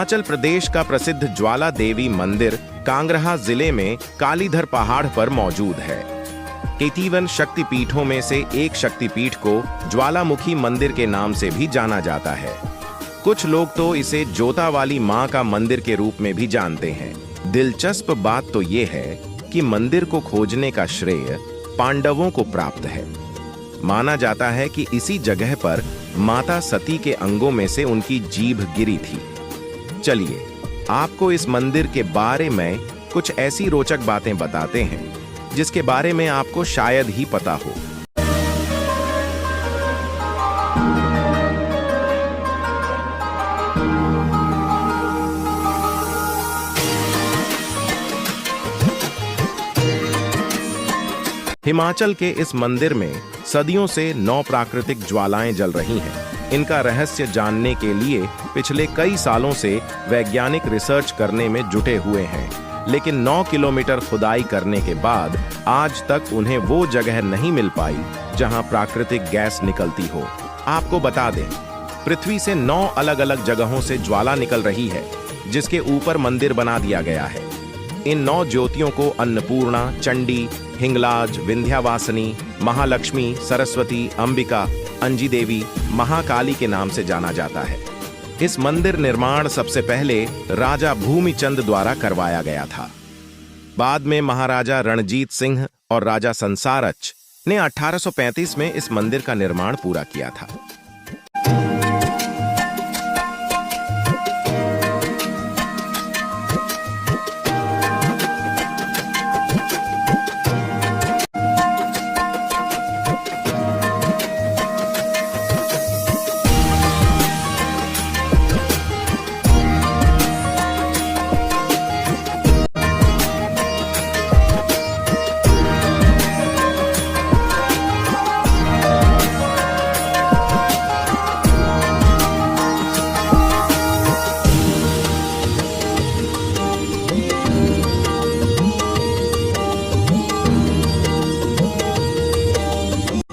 हिमाचल प्रदेश का प्रसिद्ध ज्वाला देवी मंदिर कांगड़ा जिले में कालीधर पहाड़ पर मौजूद है। 81 शक्तिपीठों में से एक शक्तिपीठ को ज्वालामुखी मंदिर के नाम से भी जाना जाता है। कुछ लोग तो इसे जोता वाली मां का मंदिर के रूप में भी जानते हैं। दिलचस्प बात तो ये है कि मंदिर को खोजने का श्रेय पांडवों को प्राप्त है। माना जाता है कि इसी जगह पर माता सती के अंगों में से उनकी जीभ गिरी थी। चलिए आपको इस मंदिर के बारे में कुछ ऐसी रोचक बातें बताते हैं जिसके बारे में आपको शायद ही पता हो। हिमाचल के इस मंदिर में सदियों से 9 प्राकृतिक ज्वालाएं जल रही हैं। इनका रहस्य जानने के लिए पिछले कई सालों से वैज्ञानिक रिसर्च करने में जुटे हुए हैं, लेकिन 9 किलोमीटर खुदाई करने के बाद आज तक उन्हें वो जगह नहीं मिल पाई जहां प्राकृतिक गैस निकलती हो। आपको बता दें, पृथ्वी से 9 अलग अलग जगहों से ज्वाला निकल रही है, जिसके ऊपर मंदिर बना दिया गया है। इन 9 ज्योतियों को अन्नपूर्णा, चंडी, हिंगलाज, विंध्यावासिनी, महालक्ष्मी, सरस्वती, अंबिका, अंजी देवी, महाकाली के नाम से जाना जाता है। इस मंदिर निर्माण सबसे पहले राजा भूमिचंद द्वारा करवाया गया था। बाद में महाराजा रणजीत सिंह और राजा संसारच ने 1835 में इस मंदिर का निर्माण पूरा किया था।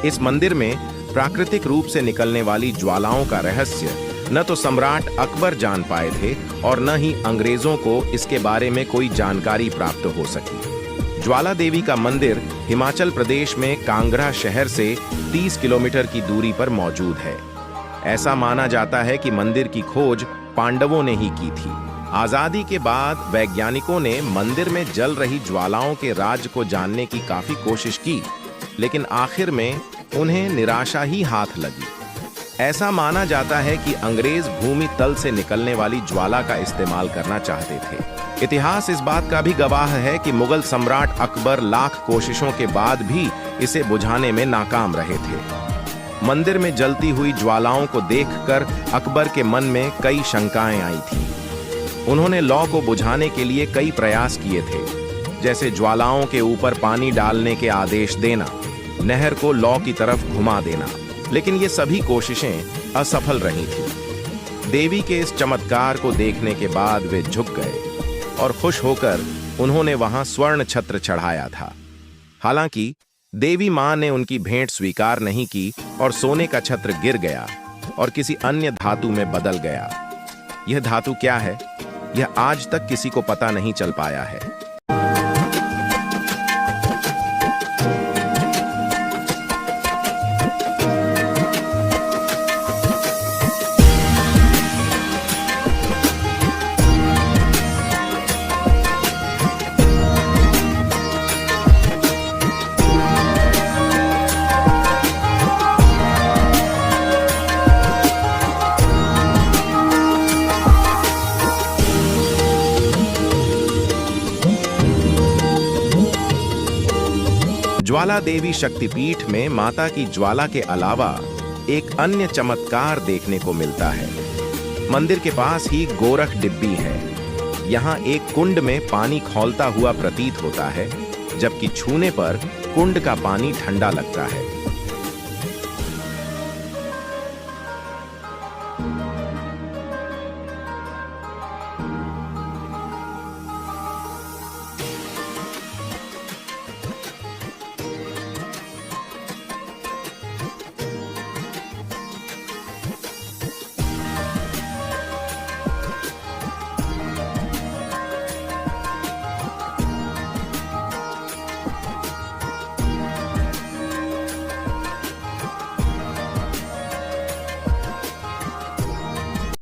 इस मंदिर में प्राकृतिक रूप से निकलने वाली ज्वालाओं का रहस्य न तो सम्राट अकबर जान पाए थे और न ही अंग्रेजों को इसके बारे में कोई जानकारी प्राप्त हो सकी। ज्वाला देवी का मंदिर हिमाचल प्रदेश में कांगड़ा शहर से 30 किलोमीटर की दूरी पर मौजूद है। ऐसा माना जाता है कि मंदिर की खोज पांडवों ने ही की थी। आजादी के बाद वैज्ञानिकों ने मंदिर में जल रही ज्वालाओं के राज को जानने की काफी कोशिश की, लेकिन आखिर में उन्हें निराशा ही हाथ लगी। ऐसा माना जाता है कि अंग्रेज भूमि तल से निकलने वाली ज्वाला का इस्तेमाल करना चाहते थे। इतिहास इस बात का भी गवाह है कि मुगल सम्राट अकबर लाख कोशिशों के बाद भी इसे बुझाने में नाकाम रहे थे। मंदिर में जलती हुई ज्वालाओं को देखकर अकबर के मन में कई शंकाएं आई थी। उन्होंने लौ को बुझाने के लिए कई प्रयास किए थे, जैसे ज्वालाओं के ऊपर पानी डालने के आदेश देना, नहर को लौ की तरफ घुमा देना, लेकिन ये सभी कोशिशें असफल रही थीं। देवी के इस चमत्कार को देखने के बाद वे झुक गए और खुश होकर उन्होंने वहां स्वर्ण छत्र चढ़ाया था। हालांकि देवी मां ने उनकी भेंट स्वीकार नहीं की और सोने का छत्र गिर गया और किसी अन्य धातु में बदल गया। यह धातु क्या है, यह आज तक किसी को पता नहीं चल पाया है। ज्वाला देवी शक्तिपीठ में माता की ज्वाला के अलावा एक अन्य चमत्कार देखने को मिलता है। मंदिर के पास ही गोरख डिब्बी है। यहाँ एक कुंड में पानी खौलता हुआ प्रतीत होता है, जबकि छूने पर कुंड का पानी ठंडा लगता है।